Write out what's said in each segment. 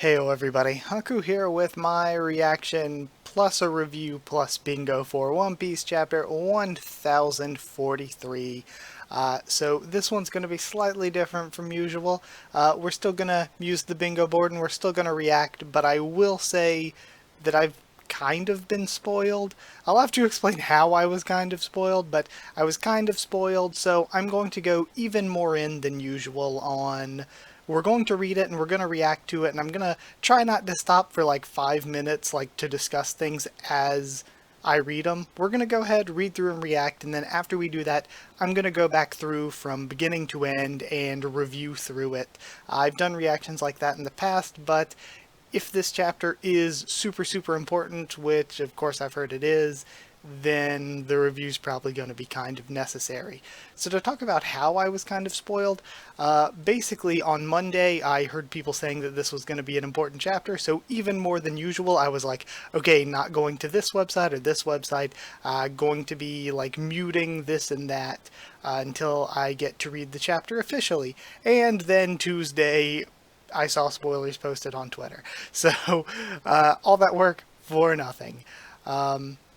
Heyo everybody, Haku here with my reaction plus a review plus bingo for One Piece chapter 1043. So this one's going to be slightly different from usual. We're still going to use the bingo board and we're still going to react, but I will say that I've kind of been spoiled. I'll have to explain how I was kind of spoiled, but I was kind of spoiled, so I'm going to go even more in than usual on we're going to read it and we're going to react to it, and I'm going to try not to stop for like 5 minutes like to discuss things as I read them. We're going to go ahead, read through and react, and then after we do that, I'm going to go back through from beginning to end and review through it. I've done reactions like that in the past, but if this chapter is super important, which of course I've heard it is, then the review's probably going to be kind of necessary. So to talk about how I was kind of spoiled, basically on Monday I heard people saying that this was going to be an important chapter, so even more than usual I was like, okay, not going to this website or this website, going to be like muting this and that until I get to read the chapter officially. And then Tuesday I saw spoilers posted on Twitter. So all that work for nothing.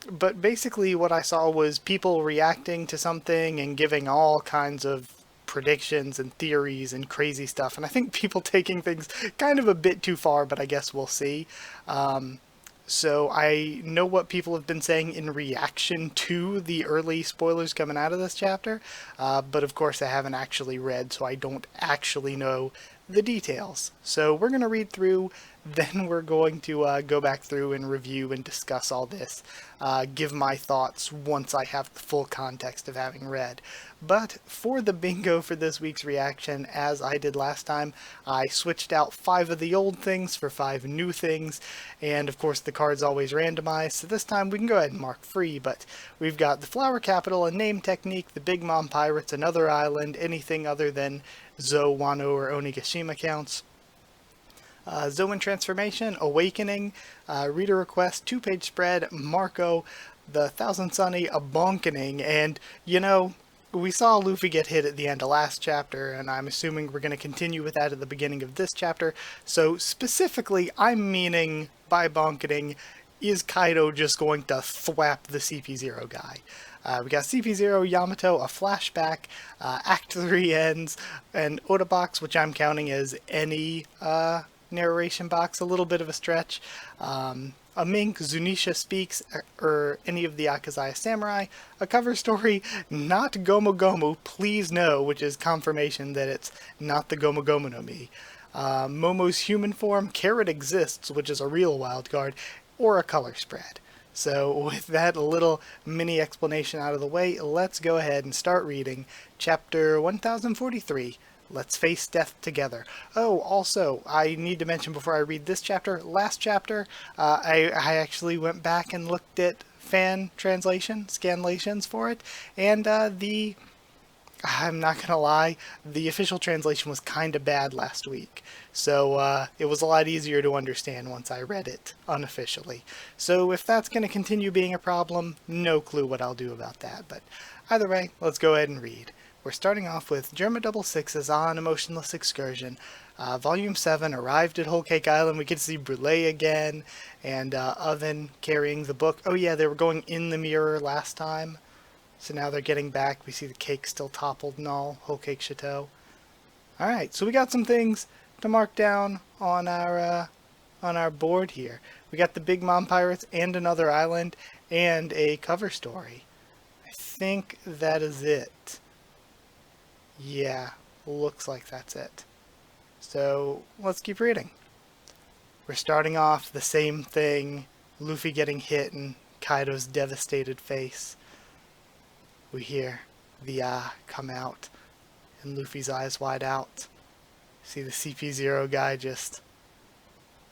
But basically what I saw was people reacting to something and giving all kinds of predictions and theories and crazy stuff. And I think people taking things kind of a bit too far, but I guess we'll see. So I know what people have been saying in reaction to the early spoilers coming out of this chapter, but of course I haven't actually read, so I don't actually know the details. So we're going to read through, then we're going to go back through and review and discuss all this, give my thoughts once I have the full context of having read. But for the bingo for this week's reaction, as I did last time, I switched out 5 of the old things for 5 new things, and of course the card's always randomized, so this time we can go ahead and mark free, but we've got the Flower Capital, a name technique, the Big Mom Pirates, another island, anything other than Zo, Wano, or Onigashima counts. Zoan Transformation, Awakening, Reader Request, 2-page spread, Marco, the Thousand Sunny, a Bonkening, and, you know, we saw Luffy get hit at the end of last chapter, and I'm assuming we're going to continue with that at the beginning of this chapter, so specifically, I'm meaning by Bonkening, is Kaido just going to thwap the CP0 guy? We got CP0, Yamato, a flashback, Act 3 ends, an Oda box, which I'm counting as any narration box, a little bit of a stretch, a Mink, Zunisha Speaks, or any of the Akazaya Samurai, a cover story, not Gomu Gomu, please no, which is confirmation that it's not the Gomu Gomu no Mi, Momo's human form, Carrot Exists, which is a real wild card, or a color spread. So with that little mini explanation out of the way, let's go ahead and start reading chapter 1043, Let's Face Death Together. Oh, also, I need to mention before I read this chapter, last chapter, I actually went back and looked at fan translation, scanlations for it, and I'm not gonna lie, the official translation was kinda bad last week, so it was a lot easier to understand once I read it unofficially. So if that's gonna continue being a problem, no clue what I'll do about that, but either way, let's go ahead and read. We're starting off with Germa Double Six's On Emotionless Excursion. Volume 7 arrived at Whole Cake Island. We get to see Brûlé again, and Oven carrying the book. Oh yeah, they were going in the mirror last time. So now they're getting back. We see the cake still toppled and all. Whole Cake Chateau. Alright, so we got some things to mark down on our board here. We got the Big Mom Pirates and another island and a cover story. I think that is it. Yeah, looks like that's it. So let's keep reading. We're starting off the same thing. Luffy getting hit and Kaido's devastated face. We hear the come out and Luffy's eyes wide out. See the CP0 guy just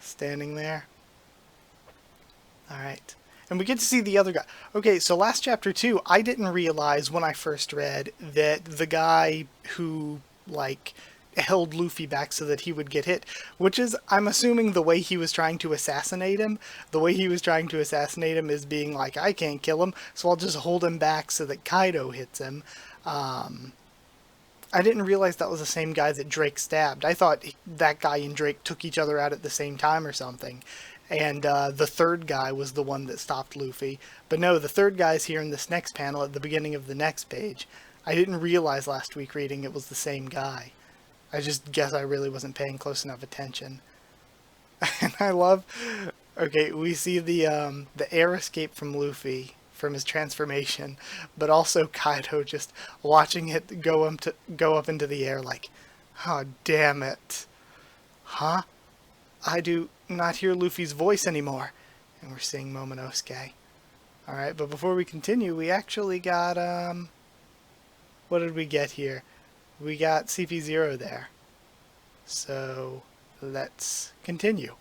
standing there. Alright. And we get to see the other guy. Okay, so last chapter too, I didn't realize when I first read that the guy who, like, held Luffy back so that he would get hit, which is, I'm assuming, the way he was trying to assassinate him. The way he was trying to assassinate him is being like, I can't kill him, so I'll just hold him back so that Kaido hits him. I didn't realize that was the same guy that Drake stabbed. I thought that guy and Drake took each other out at the same time or something. And the third guy was the one that stopped Luffy. But no, the third guy's here in this next panel at the beginning of the next page. I didn't realize last week reading it was the same guy. I just guess I really wasn't paying close enough attention. And I love... Okay, we see the air escape from Luffy from his transformation, but also Kaido just watching it go up into the air like, oh, damn it. Huh? I do not hear Luffy's voice anymore. And we're seeing Momonosuke. Alright, but before we continue, we actually got, what did we get here? We got CP0 there. So, let's continue.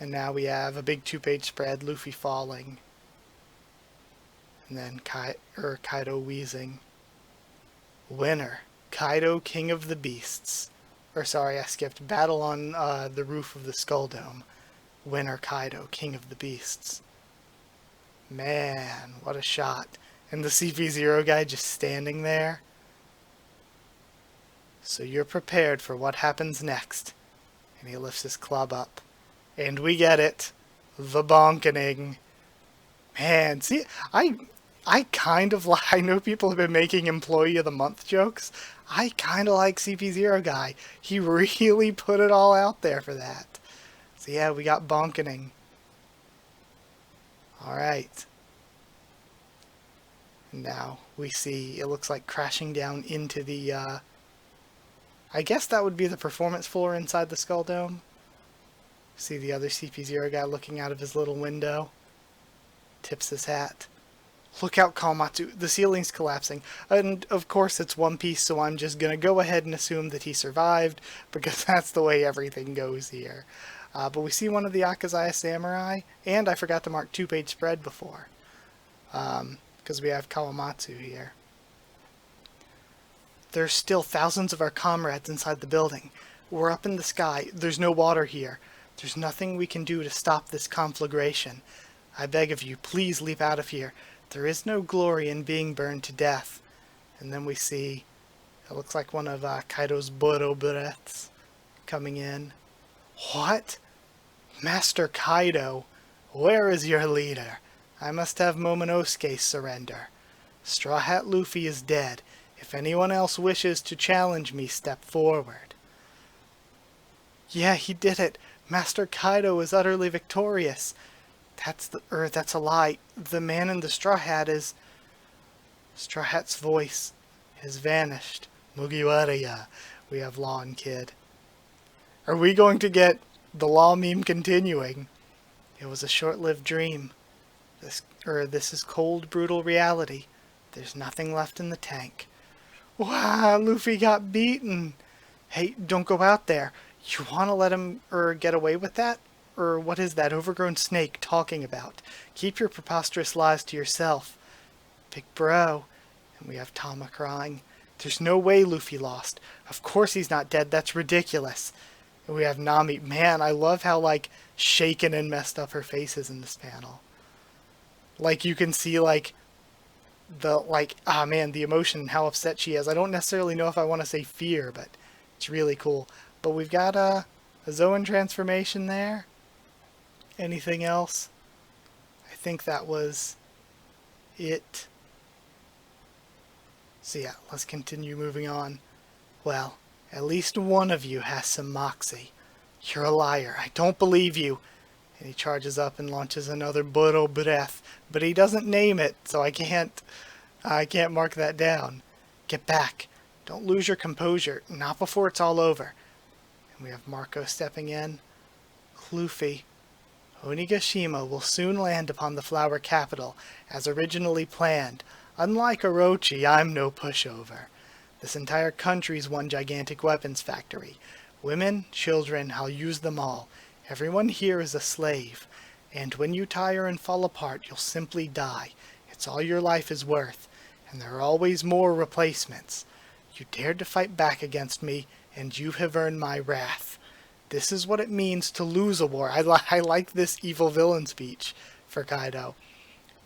And now we have a big 2-page spread, Luffy falling. And then Kaido wheezing. Winner, Kaido, King of the Beasts. Or sorry, I skipped. Battle on the roof of the Skull Dome. Winner, Kaido, King of the Beasts. Man, what a shot. And the CP0 guy just standing there. So you're prepared for what happens next. And he lifts his club up. And we get it. The bonkening. Man, see, I kind of like, I know people have been making Employee of the Month jokes. I kind of like CP0 guy. He really put it all out there for that. So yeah, we got bonkening. Alright. Now we see, it looks like crashing down into the, I guess that would be the performance floor inside the Skull Dome. See the other CP0 guy looking out of his little window. Tips his hat. Look out, Kawamatsu. The ceiling's collapsing. And, of course, it's One Piece, so I'm just going to go ahead and assume that he survived, because that's the way everything goes here. But we see one of the Akazaya Samurai, and I forgot to mark 2-page spread before, because we have Kawamatsu here. There's still thousands of our comrades inside the building. We're up in the sky. There's no water here. There's nothing we can do to stop this conflagration. I beg of you, please leave out of here. There is no glory in being burned to death. And then we see, it looks like one of Kaido's Boro breaths coming in. What? Master Kaido, where is your leader? I must have Momonosuke surrender. Straw Hat Luffy is dead. If anyone else wishes to challenge me, step forward. Yeah, he did it. Master Kaido is utterly victorious. That's a lie. The man in the straw hat is... Straw Hat's voice has vanished. Mugiwara, we have Law and Kid. Are we going to get the Law meme continuing? It was a short-lived dream. This is cold, brutal reality. There's nothing left in the tank. Wow, Luffy got beaten. Hey, don't go out there. You want to let him get away with that? Or what is that overgrown snake talking about? Keep your preposterous lies to yourself. Big bro. And we have Tama crying. There's no way Luffy lost. Of course he's not dead. That's ridiculous. And we have Nami. Man, I love how, like, shaken and messed up her face is in this panel. Like, you can see, like, the emotion and how upset she is. I don't necessarily know if I want to say fear, but it's really cool. But we've got a Zoan transformation there. Anything else? I think that was it. So yeah, let's continue moving on. Well, at least one of you has some moxie. You're a liar. I don't believe you. And he charges up and launches another Boro breath, but he doesn't name it, so I can't mark that down. Get back. Don't lose your composure. Not before it's all over. And we have Marco stepping in. Luffy. Onigashima will soon land upon the flower capital, as originally planned. Unlike Orochi, I'm no pushover. This entire country's one gigantic weapons factory. Women, children, I'll use them all. Everyone here is a slave. And when you tire and fall apart, you'll simply die. It's all your life is worth. And there are always more replacements. You dared to fight back against me, and you have earned my wrath. This is what it means to lose a war. I like this evil villain speech for Kaido.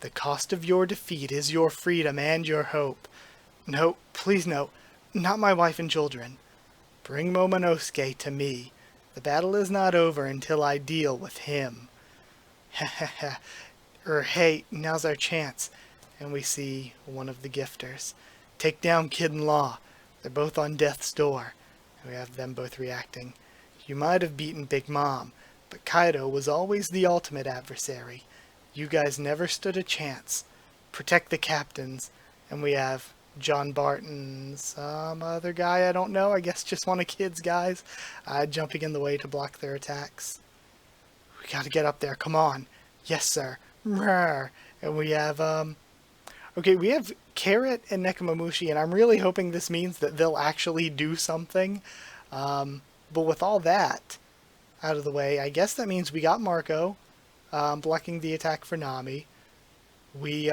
The cost of your defeat is your freedom and your hope. No, please no. not my wife and children. Bring Momonosuke to me. The battle is not over until I deal with him. Hey, now's our chance. And we see one of the gifters. Take down Kid and Law. They're both on death's door. And we have them both reacting. You might have beaten Big Mom, but Kaido was always the ultimate adversary. You guys never stood a chance. Protect the captains. And we have John Barton, some other guy I don't know, I guess just one of Kid's guys, jumping in the way to block their attacks. We gotta get up there, come on. Yes, sir. Rawr. And we have, okay, we have Carrot and Nekomamushi, and I'm really hoping this means that they'll actually do something. But with all that out of the way, I guess that means we got Marco, blocking the attack for Nami. We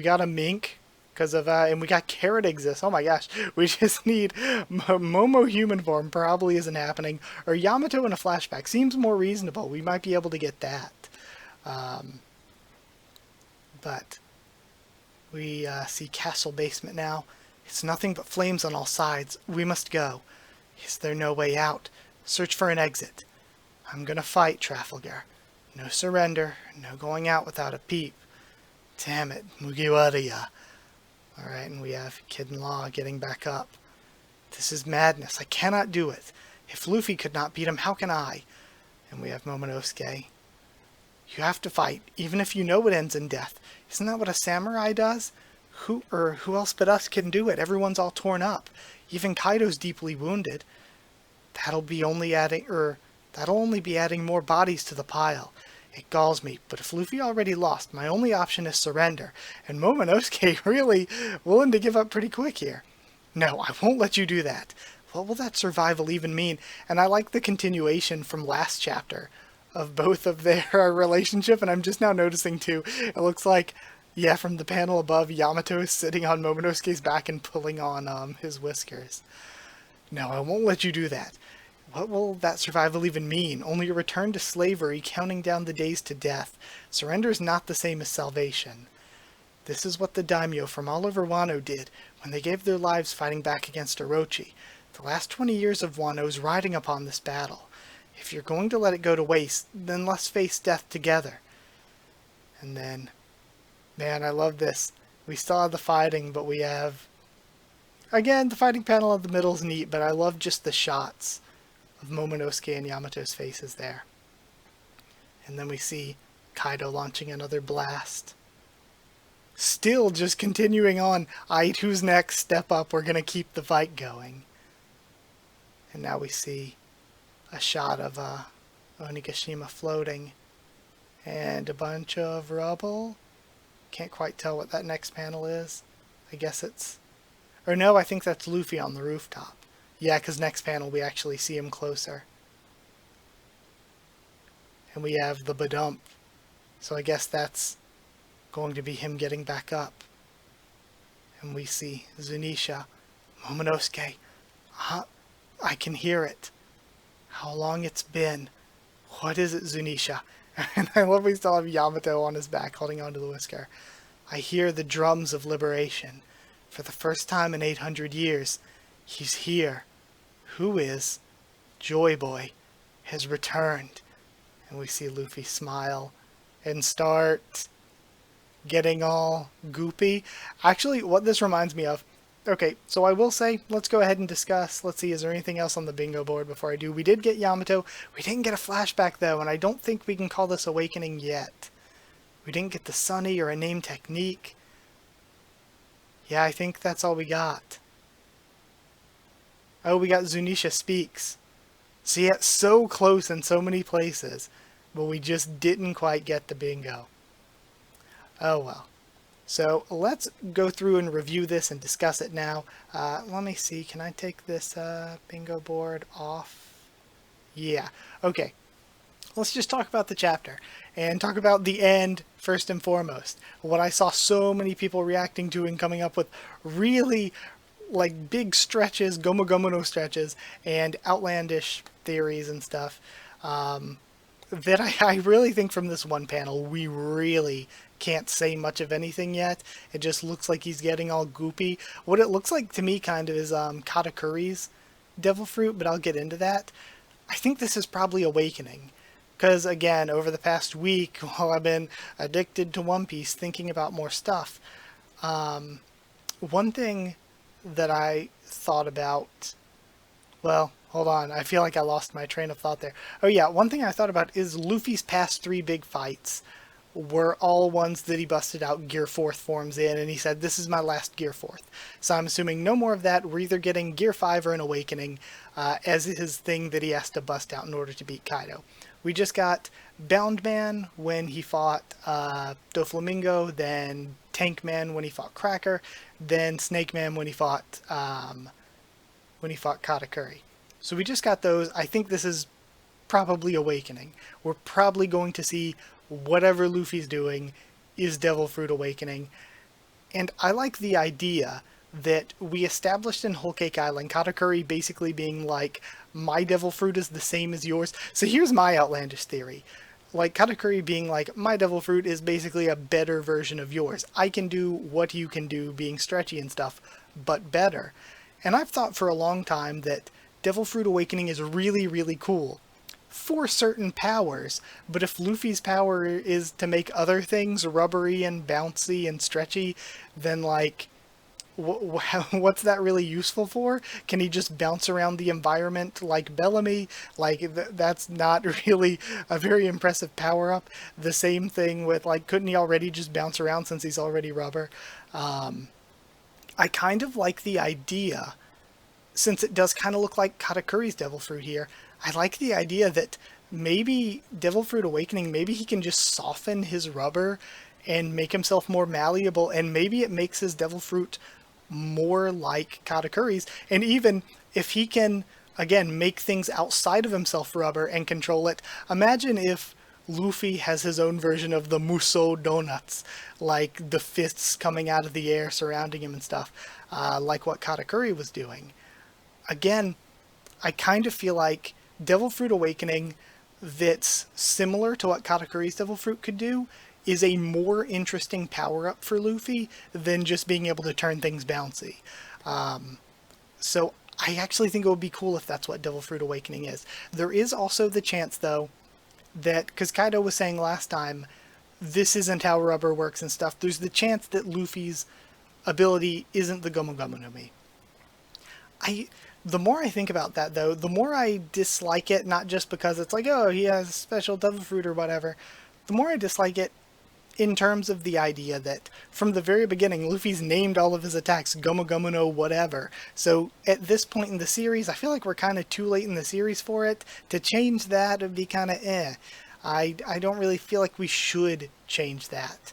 got a Mink, because of, and we got Carrot exists. Oh my gosh, we just need Momo human form, probably isn't happening. Or Yamato in a flashback, seems more reasonable. We might be able to get that. But we see Castle Basement now. It's nothing but flames on all sides. We must go. Is there no way out? Search for an exit. I'm gonna fight, Trafalgar. No surrender, no going out without a peep. Damn it, Mugiwara. Alright, and we have Kid and Law getting back up. This is madness. I cannot do it. If Luffy could not beat him, how can I? And we have Momonosuke. You have to fight, even if you know it ends in death. Isn't that what a samurai does? Who else but us can do it? Everyone's all torn up. Even Kaido's deeply wounded. That'll only be adding more bodies to the pile. It galls me, but if Luffy already lost, my only option is surrender. And Momonosuke really willing to give up pretty quick here. No, I won't let you do that. What will that survival even mean? And I like the continuation from last chapter of both of their relationship, and I'm just now noticing too, it looks like, yeah, from the panel above, Yamato is sitting on Momonosuke's back and pulling on his whiskers. No, I won't let you do that. What will that survival even mean? Only a return to slavery, counting down the days to death. Surrender is not the same as salvation. This is what the daimyo from all over Wano did when they gave their lives fighting back against Orochi. The last 20 years of Wano is riding upon this battle. If you're going to let it go to waste, then let's face death together. And then, man, I love this. We still have the fighting, but we have... Again, the fighting panel in the middle is neat, but I love just the shots of Momonosuke and Yamato's faces there. And then we see Kaido launching another blast. Still just continuing on. Aight, who's next? Step up. We're going to keep the fight going. And now we see a shot of Onigashima floating and a bunch of rubble. Can't quite tell what that next panel is. I guess it's... Or no, I think that's Luffy on the rooftop. Yeah, because next panel we actually see him closer. And we have the badump. So I guess that's going to be him getting back up. And we see Zunisha. Momonosuke. I can hear it. How long it's been. What is it, Zunisha? And I love we still have Yamato on his back holding onto the whisker. I hear the drums of liberation. For the first time in 800 years, he's here. Who is? Joy Boy has returned. And we see Luffy smile and start getting all goopy. Actually, what this reminds me of... Okay, so I will say, let's go ahead and discuss. Let's see, is there anything else on the bingo board before I do? We did get Yamato. We didn't get a flashback, though, and I don't think we can call this Awakening yet. We didn't get the Sunny or a name technique. Yeah, I think that's all we got. Oh, we got Zunisha Speaks. See, it's so close in so many places, but we just didn't quite get the bingo. Oh, well. So let's go through and review this and discuss it now. Let me see. Can I take this bingo board off? Yeah. Okay. Let's just talk about the chapter and talk about the end first and foremost. What I saw so many people reacting to and coming up with really like big stretches, Gomu Gomu no stretches, and outlandish theories and stuff. that I really think from this one panel, we really can't say much of anything yet. It just looks like he's getting all goopy. What it looks like to me kind of is Katakuri's Devil Fruit, but I'll get into that. I think this is probably Awakening. Because again, over the past week, while I've been addicted to One Piece, thinking about more stuff, one thing that I thought about, well, hold on, I feel like I lost my train of thought there. Oh yeah, one thing I thought about is Luffy's past three big fights were all ones that he busted out Gear 4th forms in, and he said, this is my last Gear 4th. So I'm assuming no more of that. We're either getting Gear 5 or an Awakening as his thing that he has to bust out in order to beat Kaido. We just got Bound Man when he fought Doflamingo, then Tank Man when he fought Cracker, then Snake Man when he fought Katakuri. So we just got those. I think this is probably Awakening. We're probably going to see whatever Luffy's doing is Devil Fruit Awakening. And I like the idea that we established in Whole Cake Island, Katakuri basically being like, my Devil Fruit is the same as yours. So here's my outlandish theory. Like, Katakuri being like, my Devil Fruit is basically a better version of yours. I can do what you can do, being stretchy and stuff, but better. And I've thought for a long time that Devil Fruit Awakening is really, really cool for certain powers, but if Luffy's power is to make other things rubbery and bouncy and stretchy, then like, what's that really useful for? Can he just bounce around the environment like Bellamy? Like, that's not really a very impressive power-up. The same thing with, like, couldn't he already just bounce around since he's already rubber? I kind of like the idea, since it does kind of look like Katakuri's Devil Fruit here, I like the idea that maybe Devil Fruit Awakening, maybe he can just soften his rubber and make himself more malleable, and maybe it makes his Devil Fruit more like Katakuri's. And even if he can, again, make things outside of himself rubber and control it, imagine if Luffy has his own version of the Musou donuts, like the fists coming out of the air surrounding him and stuff, like what Katakuri was doing. Again, I kind of feel like Devil Fruit Awakening that's similar to what Katakuri's Devil Fruit could do is a more interesting power-up for Luffy than just being able to turn things bouncy. So I actually think it would be cool if that's what Devil Fruit Awakening is. There is also the chance, though, that, because Kaido was saying last time, this isn't how rubber works and stuff, there's the chance that Luffy's ability isn't the Gomu Gomu no Mi. The more I think about that, though, the more I dislike it, not just because it's like, oh, he has special Devil Fruit or whatever. The more I dislike it in terms of the idea that from the very beginning, Luffy's named all of his attacks Gomu Gomu no whatever. So at this point in the series, I feel like we're kind of too late in the series for it. To change that would be kind of eh. I don't really feel like we should change that.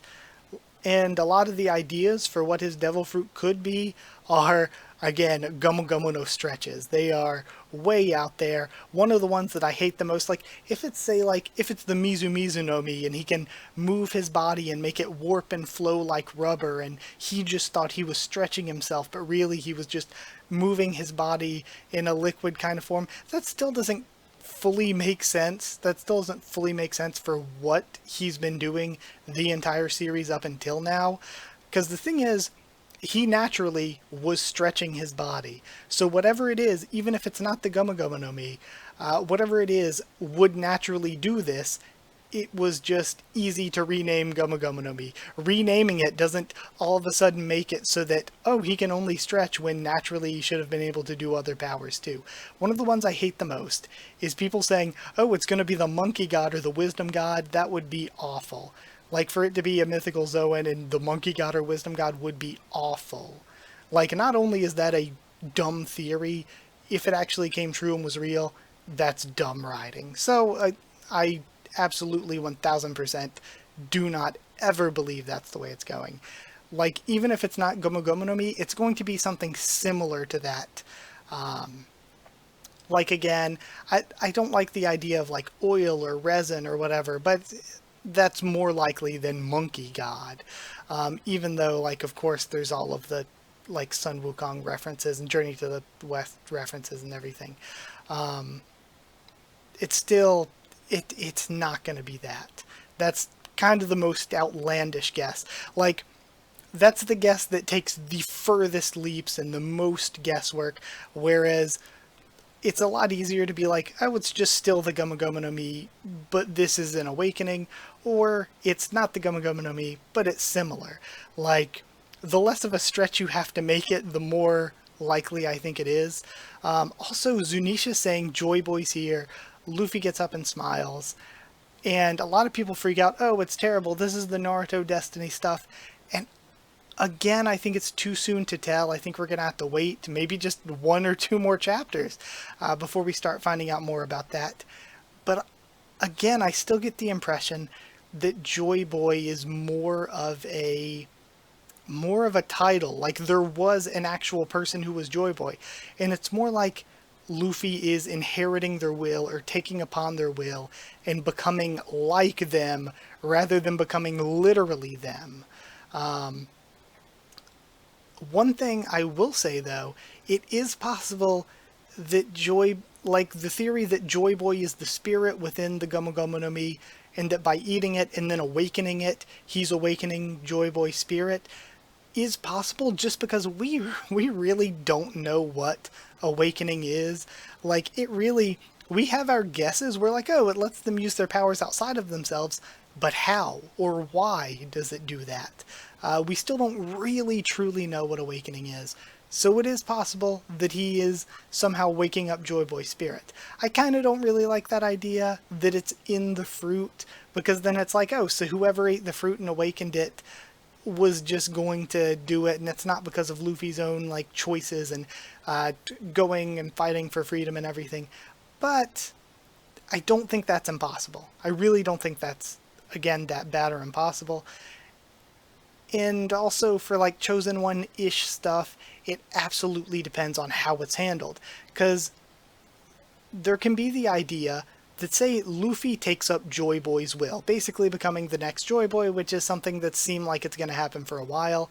And a lot of the ideas for what his Devil Fruit could be are, again, Gomu Gomu no stretches. They are way out there. One of the ones that I hate the most, like, if it's, say, like, if it's the Mizu Mizu no Mi, and he can move his body and make it warp and flow like rubber, and he just thought he was stretching himself, but really he was just moving his body in a liquid kind of form, that still doesn't fully make sense. That still doesn't fully make sense for what he's been doing the entire series up until now. Because the thing is, he naturally was stretching his body. So whatever it is, even if it's not the Gomu Gomu no Mi, whatever it is would naturally do this. It was just easy to rename Gomu Gomu no Mi. Renaming it doesn't all of a sudden make it so that, oh, he can only stretch when naturally he should have been able to do other powers too. One of the ones I hate the most is people saying, oh, it's going to be the Monkey God or the Wisdom God. That would be awful. Like, for it to be a mythical Zoan and the Monkey God or Wisdom God would be awful. Like, not only is that a dumb theory, if it actually came true and was real, that's dumb writing. So, I absolutely 1000% do not ever believe that's the way it's going. Like, even if it's not Gomu Gomu no Mi, it's going to be something similar to that. Like, again, I don't like the idea of, like, oil or resin or whatever, but that's more likely than Monkey God. Even though, like, of course, there's all of the, like, Sun Wukong references and Journey to the West references and everything. It's still, It's not going to be that. That's kind of the most outlandish guess. Like, that's the guess that takes the furthest leaps and the most guesswork, whereas it's a lot easier to be like, oh, it's just still the Gumma Gumma no Mi, but this is an awakening, or it's not the Gumma Gumma no Mi, but it's similar. Like, the less of a stretch you have to make it, the more likely I think it is. Also, Zunisha saying Joy Boy's here, Luffy gets up and smiles, and a lot of people freak out, oh, it's terrible, this is the Naruto Destiny stuff, and again, I think it's too soon to tell. I think we're going to have to wait maybe just 1 or 2 more chapters before we start finding out more about that. But again, I still get the impression that Joy Boy is more of a title. Like, there was an actual person who was Joy Boy, and it's more like Luffy is inheriting their will or taking upon their will and becoming like them rather than becoming literally them. One thing I will say, though, it is possible that the theory that Joy Boy is the spirit within the Gumma Gumma no Mi, and that by eating it and then awakening it, he's awakening Joy Boy's spirit, is possible just because we really don't know what awakening is. Like, we have our guesses. We're like, oh, it lets them use their powers outside of themselves, but how or why does it do that? We still don't really truly know what awakening is. So it is possible that he is somehow waking up Joy Boy's spirit. I kind of don't really like that idea that it's in the fruit, because then it's like, oh, so whoever ate the fruit and awakened it was just going to do it, and it's not because of Luffy's own like choices and going and fighting for freedom and everything. But I don't think that's impossible. I really don't think that's, again, that bad or impossible. And also for like Chosen One-ish stuff, it absolutely depends on how it's handled. Because there can be the idea that, say, Luffy takes up Joy Boy's will, basically becoming the next Joy Boy, which is something that seemed like it's going to happen for a while.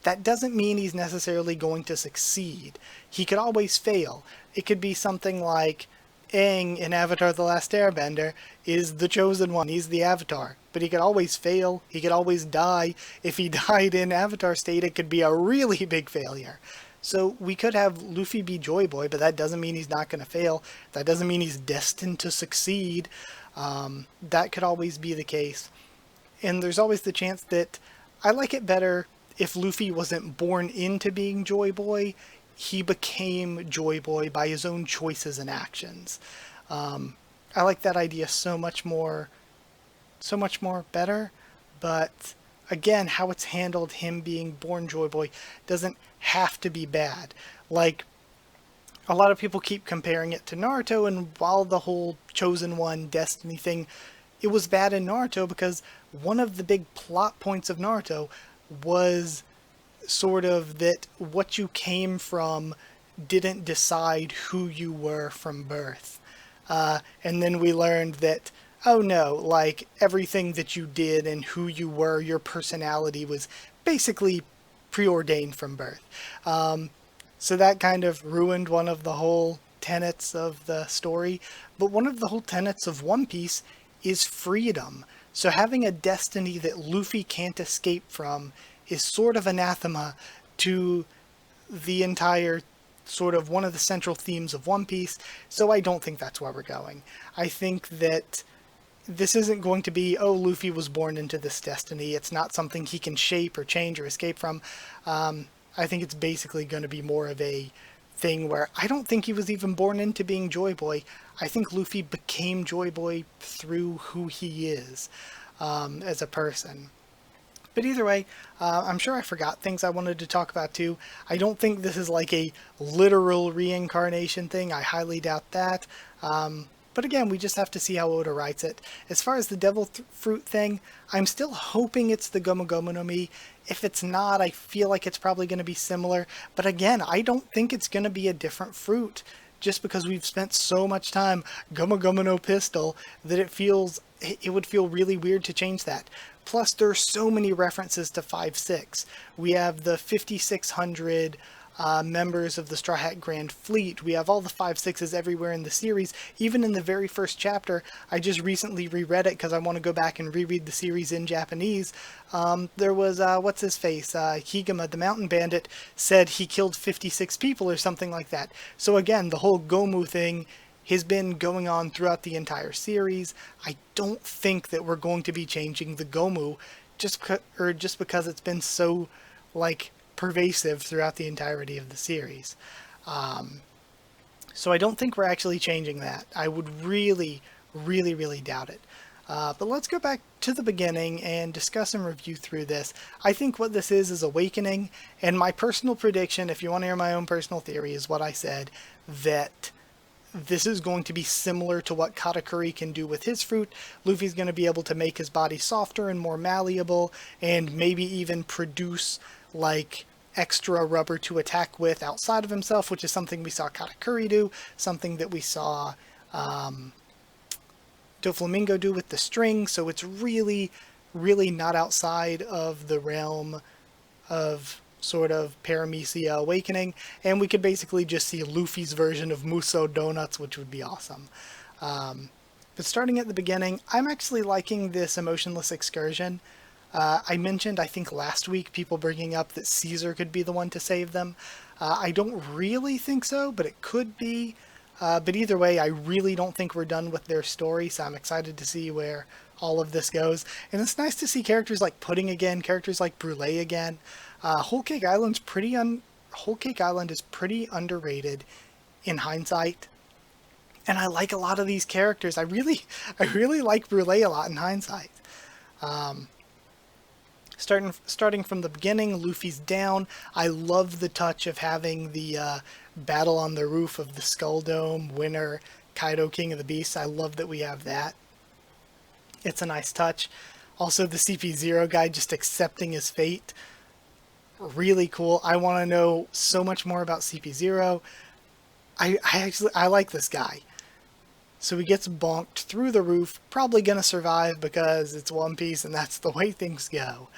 That doesn't mean he's necessarily going to succeed. He could always fail. It could be something like Aang in Avatar The Last Airbender is the Chosen One, he's the Avatar. But he could always fail, he could always die. If he died in Avatar state, it could be a really big failure. So we could have Luffy be Joy Boy, but that doesn't mean he's not going to fail. That doesn't mean he's destined to succeed. That could always be the case. And there's always the chance that I like it better if Luffy wasn't born into being Joy Boy. He became Joy Boy by his own choices and actions. I like that idea so much more better, but again, how it's handled, him being born Joy Boy, doesn't have to be bad. Like, a lot of people keep comparing it to Naruto, and while the whole Chosen One Destiny thing, it was bad in Naruto because one of the big plot points of Naruto was sort of that what you came from didn't decide who you were from birth. And then we learned that, oh no, like, everything that you did and who you were, your personality, was basically preordained from birth. So that kind of ruined one of the whole tenets of the story. But one of the whole tenets of One Piece is freedom. So having a destiny that Luffy can't escape from is sort of anathema to the entire sort of one of the central themes of One Piece. So I don't think that's where we're going. I think that this isn't going to be, oh, Luffy was born into this destiny. It's not something he can shape or change or escape from. I think it's basically going to be more of a thing where I don't think he was even born into being Joy Boy. I think Luffy became Joy Boy through who he is as a person. But either way, I'm sure I forgot things I wanted to talk about too. I don't think this is like a literal reincarnation thing. I highly doubt that. But again, we just have to see how Oda writes it. As far as the Devil Fruit thing, I'm still hoping it's the Gumma Gumma no Mi. If it's not, I feel like it's probably going to be similar. But again, I don't think it's going to be a different fruit, just because we've spent so much time Gumma Gumma no Pistol that it would feel really weird to change that. Plus, there are so many references to 5-6. We have the 5600 members of the Straw Hat Grand Fleet. We have all the 5/6s everywhere in the series. Even in the very first chapter, I just recently reread it because I want to go back and reread the series in Japanese. There was, what's his face? Higama, the mountain bandit, said he killed 56 people or something like that. So again, the whole Gomu thing has been going on throughout the entire series. I don't think that we're going to be changing the Gomu just because it's been so, like, pervasive throughout the entirety of the series. So I don't think we're actually changing that. I would really, really, really doubt it. But let's go back to the beginning and discuss and review through this. I think what this is Awakening, and my personal prediction, if you want to hear my own personal theory, is what I said, that this is going to be similar to what Katakuri can do with his fruit. Luffy's going to be able to make his body softer and more malleable, and maybe even produce, like, extra rubber to attack with outside of himself, which is something we saw Katakuri do, something that we saw Doflamingo do with the string, so it's really, really not outside of the realm of sort of Paramecia Awakening, and we could basically just see Luffy's version of Muso Donuts, which would be awesome. But starting at the beginning, I'm actually liking this emotionless excursion. I mentioned, I think last week, people bringing up that Caesar could be the one to save them. I don't really think so, but it could be. But either way, I really don't think we're done with their story, so I'm excited to see where all of this goes. And it's nice to see characters like Pudding again, characters like Brulee again. Whole Cake Island is pretty underrated in hindsight. And I like a lot of these characters. I really like Brulee a lot in hindsight. Starting from the beginning, Luffy's down. I love the touch of having the battle on the roof of the Skull Dome, Winter, Kaido, King of the Beasts. I love that we have that. It's a nice touch. Also, the CP0 guy just accepting his fate. Really cool. I want to know so much more about CP0. I like this guy. So he gets bonked through the roof, probably going to survive because it's One Piece and that's the way things go.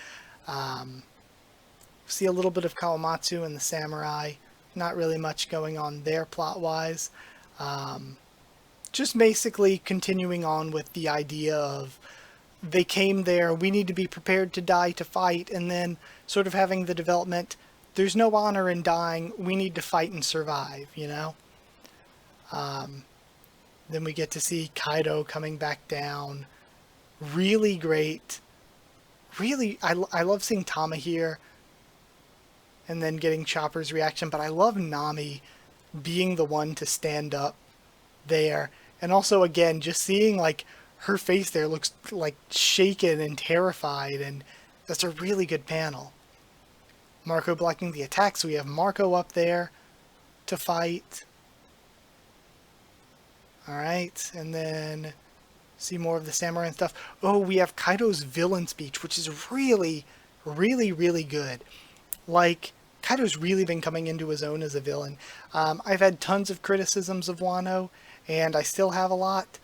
See a little bit of Kawamatsu and the samurai. Not really much going on there plot-wise. Just basically continuing on with the idea of they came there, we need to be prepared to die to fight, and then sort of having the development, there's no honor in dying, we need to fight and survive, you know? Then we get to see Kaido coming back down. Really great. Really, I love seeing Tama here and then getting Chopper's reaction, but I love Nami being the one to stand up there. And also, again, just seeing, like, her face there looks, like, shaken and terrified, and that's a really good panel. Marco blocking the attack, so we have Marco up there to fight. Alright, and then see more of the samurai and stuff. Oh, we have Kaido's villain speech, which is really, really, really good. Like, Kaido's really been coming into his own as a villain. I've had tons of criticisms of Wano, and I still have a lot,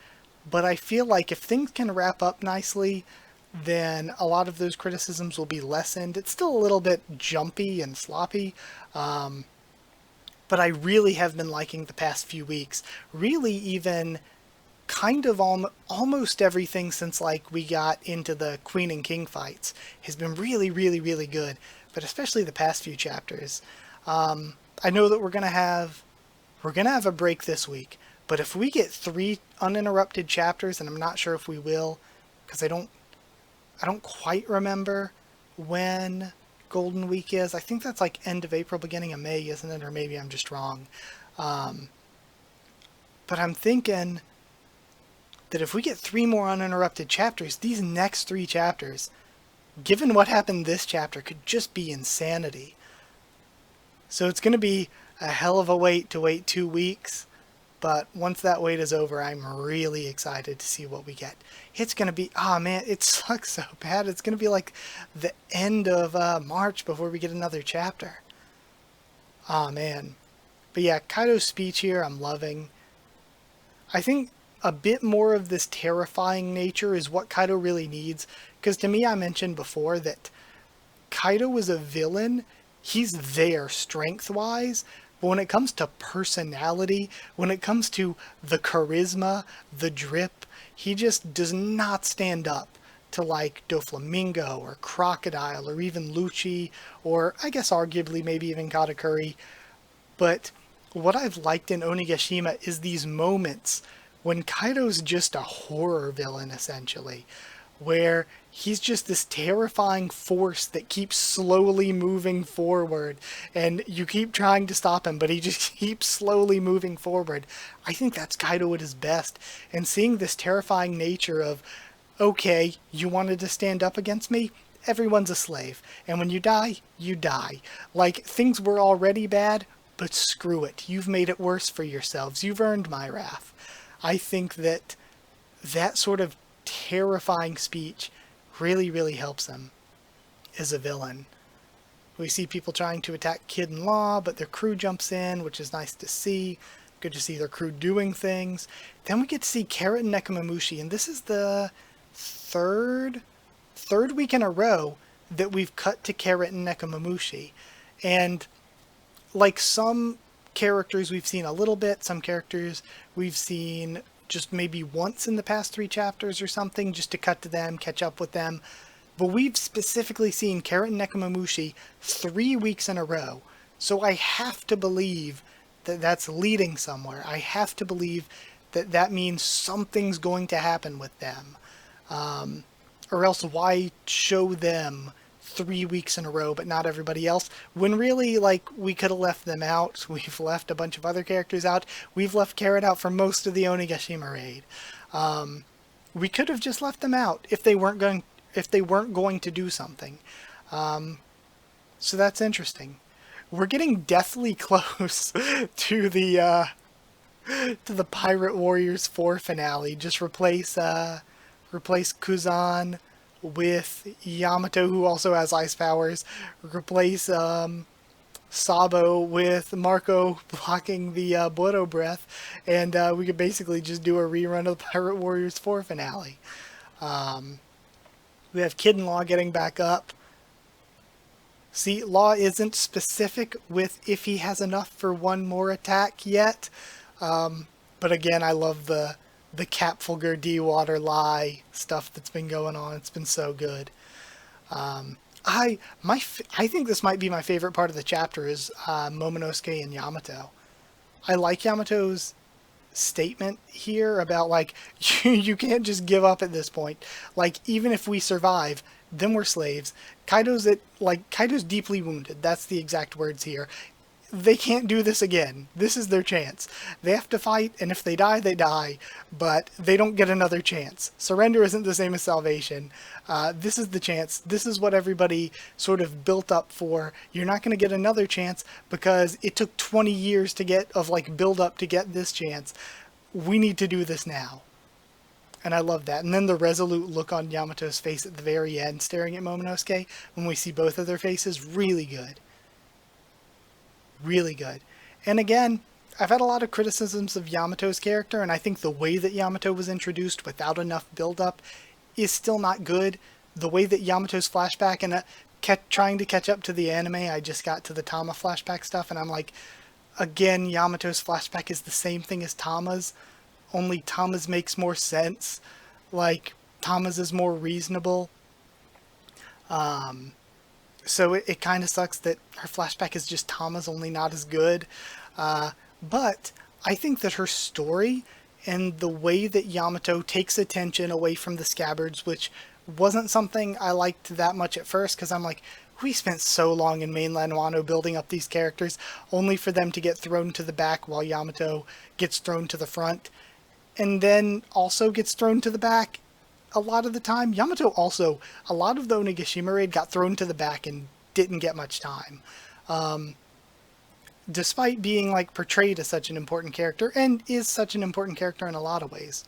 but I feel like if things can wrap up nicely, then a lot of those criticisms will be lessened. It's still a little bit jumpy and sloppy, but I really have been liking the past few weeks. Really even kind of almost everything since, like, we got into the Queen and King fights has been really, really, really good, but especially the past few chapters. I know that we're gonna have a break this week, but if we get 3 uninterrupted chapters, and I'm not sure if we will, because I don't quite remember when Golden Week is. I think that's like end of April, beginning of May, isn't it? Or maybe I'm just wrong. But I'm thinking that if we get 3 more uninterrupted chapters, these next 3 chapters, given what happened this chapter, could just be insanity. So it's going to be a hell of a wait to wait 2 weeks. But once that wait is over, I'm really excited to see what we get. It's going to be, oh man, it sucks so bad. It's going to be like the end of March before we get another chapter. Oh man. But yeah, Kaido's speech here, I'm loving. I think a bit more of this terrifying nature is what Kaido really needs. Because to me, I mentioned before that Kaido was a villain he's there strength-wise, but when it comes to personality, when it comes to the charisma, the drip, he just does not stand up to like Doflamingo or Crocodile or even Lucci, or I guess arguably maybe even Katakuri. But what I've liked in Onigashima is these moments when Kaido's just a horror villain, essentially, where he's just this terrifying force that keeps slowly moving forward, and you keep trying to stop him, but he just keeps slowly moving forward. I think that's Kaido at his best, and seeing this terrifying nature of, okay, you wanted to stand up against me? Everyone's a slave, and when you die, you die. Like, things were already bad, but screw it. You've made it worse for yourselves. You've earned my wrath. I think that that sort of terrifying speech really, really helps him as a villain. We see people trying to attack Kid and Law, but their crew jumps in, which is nice to see. Good to see their crew doing things. Then we get to see Carrot and Nekomamushi, and this is the third week in a row that we've cut to Carrot and Nekomamushi. And like some characters we've seen a little bit, some characters we've seen just maybe once in the past 3 chapters or something, just to cut to them, catch up with them. But we've specifically seen Carrot and Nekomamushi 3 weeks in a row. So I have to believe that that's leading somewhere. I have to believe that that means something's going to happen with them. Or else why show them 3 weeks in a row, but not everybody else, when really, like, we could have left them out. We've left a bunch of other characters out. We've left Carrot out for most of the Onigashima raid. We could have just left them out if they weren't going to do something. So that's interesting. We're getting deathly close to the Pirate Warriors 4 finale. Just replace Kuzan with Yamato, who also has ice powers. Replace Sabo with Marco blocking the Bodo breath, and we could basically just do a rerun of the Pirate Warriors 4 finale. We have Kid and Law getting back up. See, Law isn't specific with if he has enough for one more attack yet, but again, I love the Capfulger D-Water Lie stuff that's been going on. It's been so good. I think this might be my favorite part of the chapter is Momonosuke and Yamato. I like Yamato's statement here about, like, you can't just give up at this point. Like, even if we survive, then we're slaves. Kaido's deeply wounded. That's the exact words here. They can't do this again. This is their chance. They have to fight, and if they die, they die, but they don't get another chance. Surrender isn't the same as salvation. This is the chance. This is what everybody sort of built up for. You're not going to get another chance because it took 20 years to get build up to get this chance. We need to do this now. And I love that. And then the resolute look on Yamato's face at the very end, staring at Momonosuke, when we see both of their faces, really good. Really good. And again, I've had a lot of criticisms of Yamato's character, and I think the way that Yamato was introduced without enough build-up is still not good. The way that Yamato's flashback, and trying to catch up to the anime, I just got to the Tama flashback stuff, and I'm like, again, Yamato's flashback is the same thing as Tama's, only Tama's makes more sense. Like, Tama's is more reasonable. So it kind of sucks that her flashback is just Tama's, only not as good. But I think that her story and the way that Yamato takes attention away from the scabbards, which wasn't something I liked that much at first, because I'm like, we spent so long in mainland Wano building up these characters, only for them to get thrown to the back while Yamato gets thrown to the front, and then also gets thrown to the back a lot of the time. Yamato also, a lot of the Onigashima raid got thrown to the back and didn't get much time. Despite being like portrayed as such an important character, and is such an important character in a lot of ways.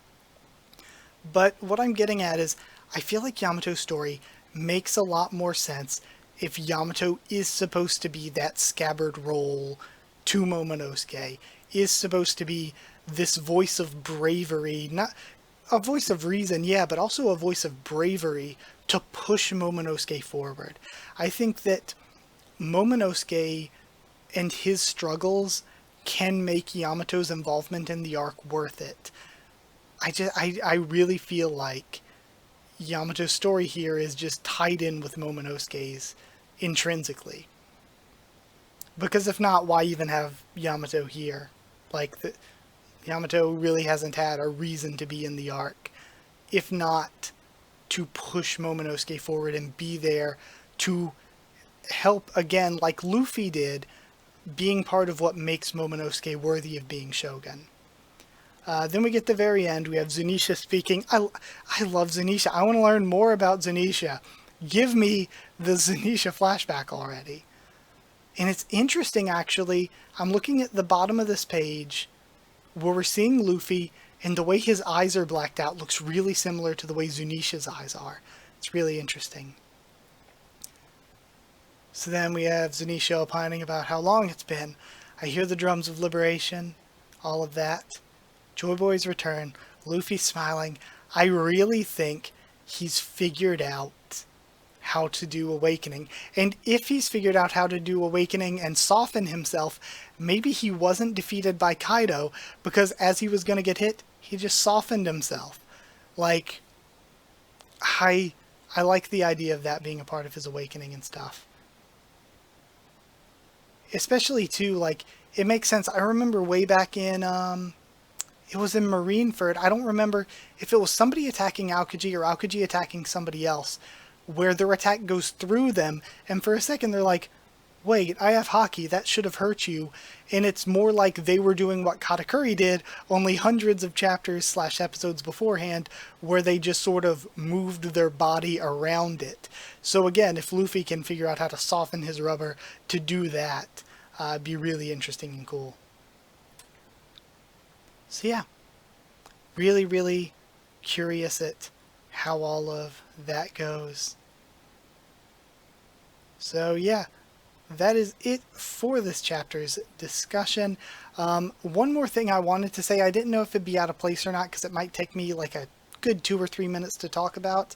But what I'm getting at is, I feel like Yamato's story makes a lot more sense if Yamato is supposed to be that scabbard role to Momonosuke, is supposed to be this voice of bravery, not a voice of reason, yeah, but also a voice of bravery to push Momonosuke forward. I think that Momonosuke and his struggles can make Yamato's involvement in the arc worth it. I really feel like Yamato's story here is just tied in with Momonosuke's intrinsically. Because if not, why even have Yamato here? Like, Yamato really hasn't had a reason to be in the arc, if not to push Momonosuke forward and be there to help, again, like Luffy did, being part of what makes Momonosuke worthy of being Shogun. Then we get the very end. We have Zunisha speaking. I love Zunisha. I want to learn more about Zunisha. Give me the Zunisha flashback already. And it's interesting, actually. I'm looking at the bottom of this page where we're seeing Luffy, and the way his eyes are blacked out looks really similar to the way Zunisha's eyes are. It's really interesting. So then we have Zunisha opining about how long it's been. I hear the drums of liberation, all of that. Joy Boy's return, Luffy smiling. I really think he's figured out how to do awakening. And if he's figured out how to do awakening and soften himself, maybe he wasn't defeated by Kaido, because as he was going to get hit, he just softened himself. Like, I like the idea of that being a part of his awakening and stuff. Especially, too, like, it makes sense. I remember way back in, it was in Marineford. I don't remember if it was somebody attacking Aokiji or Aokiji attacking somebody else, where their attack goes through them, and for a second they're like, wait, I have Haki, that should have hurt you. And it's more like they were doing what Katakuri did, only hundreds of chapters / episodes beforehand, where they just sort of moved their body around it. So again, if Luffy can figure out how to soften his rubber to do that, it'd be really interesting and cool. So yeah, really, really curious at how all of that goes. So yeah, that is it for this chapter's discussion. One more thing I wanted to say, I didn't know if it'd be out of place or not, because it might take me like a good 2 or 3 minutes to talk about.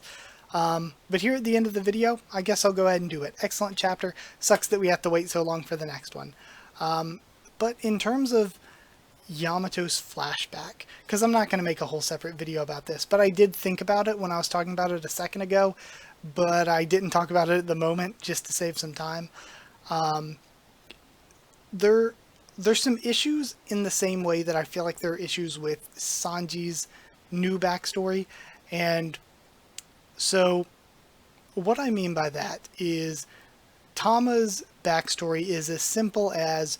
But here at the end of the video, I guess I'll go ahead and do it. Excellent chapter. Sucks that we have to wait so long for the next one. But in terms of Yamato's flashback, because I'm not going to make a whole separate video about this, but I did think about it when I was talking about it a second ago, but I didn't talk about it at the moment just to save some time. There's some issues in the same way that I feel like there are issues with Sanji's new backstory, and so what I mean by that is Tama's backstory is as simple as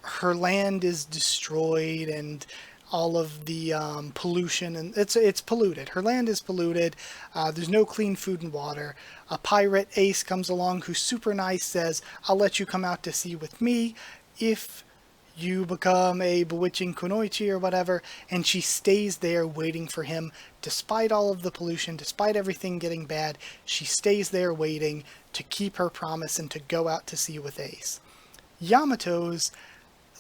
her land is destroyed and all of the pollution, and it's polluted. Her land is polluted. There's no clean food and water. A pirate, Ace, comes along who's super nice, says, I'll let you come out to sea with me if you become a bewitching kunoichi or whatever, and she stays there waiting for him despite all of the pollution, despite everything getting bad. She stays there waiting to keep her promise and to go out to sea with Ace. Yamato's,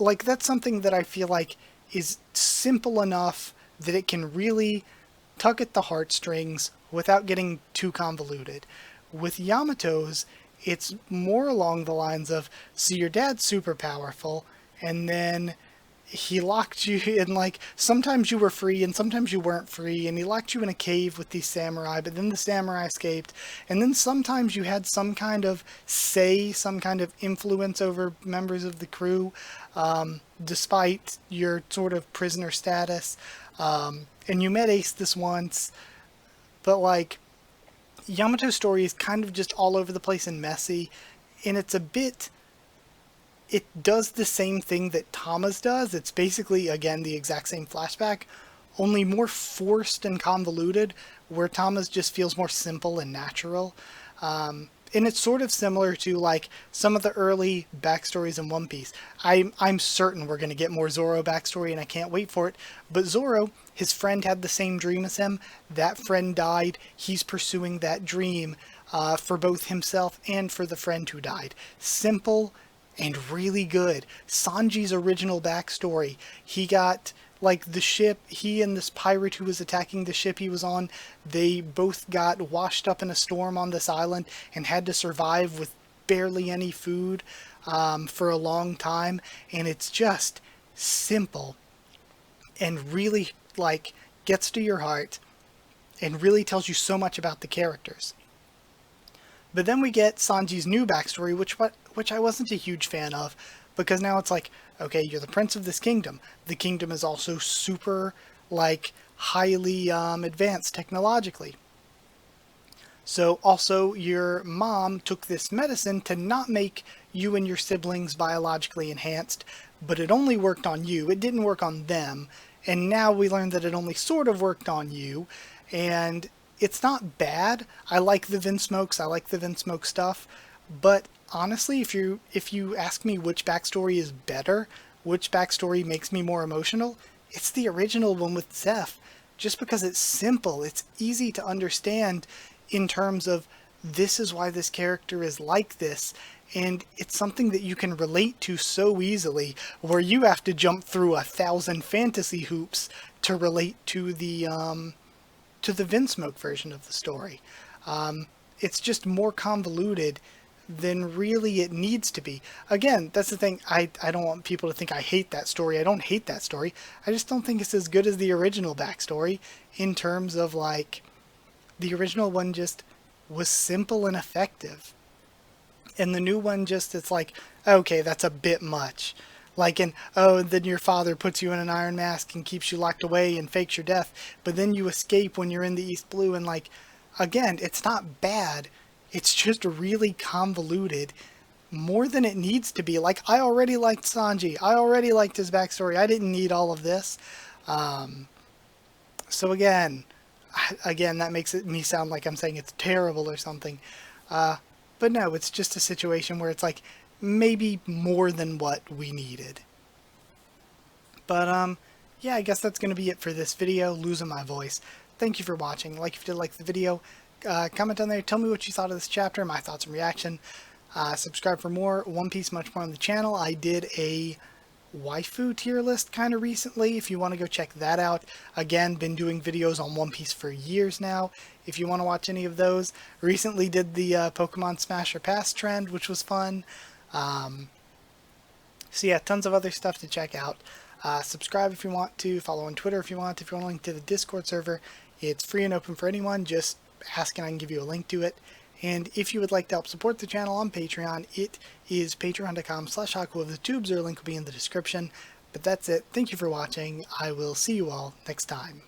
like, that's something that I feel like is simple enough that it can really tug at the heartstrings without getting too convoluted. With Yamato's, it's more along the lines of, so your dad's super powerful, and then he locked you in, like, sometimes you were free and sometimes you weren't free, and he locked you in a cave with these samurai, but then the samurai escaped, and then sometimes you had some kind of say, some kind of influence over members of the crew, despite your sort of prisoner status, and you met Ace this once, but like, Yamato's story is kind of just all over the place and messy, and it's a bit, it does the same thing that Tama's does. It's basically, again, the exact same flashback, only more forced and convoluted, where Tama's just feels more simple and natural. And it's sort of similar to, like, some of the early backstories in One Piece. I'm certain we're going to get more Zoro backstory, and I can't wait for it. But Zoro, his friend had the same dream as him. That friend died. He's pursuing that dream for both himself and for the friend who died. Simple and really good. Sanji's original backstory. He got, like, the ship, he and this pirate who was attacking the ship he was on, they both got washed up in a storm on this island and had to survive with barely any food for a long time, and it's just simple and really like gets to your heart and really tells you so much about the characters. But then we get Sanji's new backstory, which I wasn't a huge fan of, because now it's like, okay, you're the prince of this kingdom. The kingdom is also super, like, highly advanced technologically. So also your mom took this medicine to not make you and your siblings biologically enhanced, but it only worked on you. It didn't work on them. And now we learned that it only sort of worked on you. And it's not bad. I like the Vinsmokes. I like the Vinsmoke stuff. But honestly, if you ask me which backstory is better, which backstory makes me more emotional, it's the original one with Zeph. Just because it's simple, it's easy to understand in terms of this is why this character is like this, and it's something that you can relate to so easily, where you have to jump through 1,000 fantasy hoops to relate to the Vinsmoke version of the story. It's just more convoluted than really it needs to be. Again, that's the thing. I don't want people to think I hate that story. I don't hate that story. I just don't think it's as good as the original backstory in terms of, like, the original one just was simple and effective. And the new one just, it's like, okay, that's a bit much. Like then your father puts you in an iron mask and keeps you locked away and fakes your death, but then you escape when you're in the East Blue, and, like, again, it's not bad. It's just really convoluted, more than it needs to be. Like, I already liked Sanji. I already liked his backstory. I didn't need all of this. So again, that makes me sound like I'm saying it's terrible or something. But no, it's just a situation where it's like maybe more than what we needed. But yeah, I guess that's going to be it for this video, losing my voice. Thank you for watching. Like if you did like the video, comment down there, tell me what you thought of this chapter, my thoughts and reaction. Subscribe for more One Piece, much more on the channel. I did a waifu tier list kind of recently, if you want to go check that out. Again, been doing videos on One Piece for years now, if you want to watch any of those. Recently did the Pokemon Smash or Pass trend, which was fun. So yeah, tons of other stuff to check out. Subscribe if you want to, follow on Twitter if you want a link to the Discord server. It's free and open for anyone, just ask and I can give you a link to it. And if you would like to help support the channel on Patreon, it is patreon.com/Haku of the Tubes, or a link will be in the description. But that's it. Thank you for watching. I will see you all next time.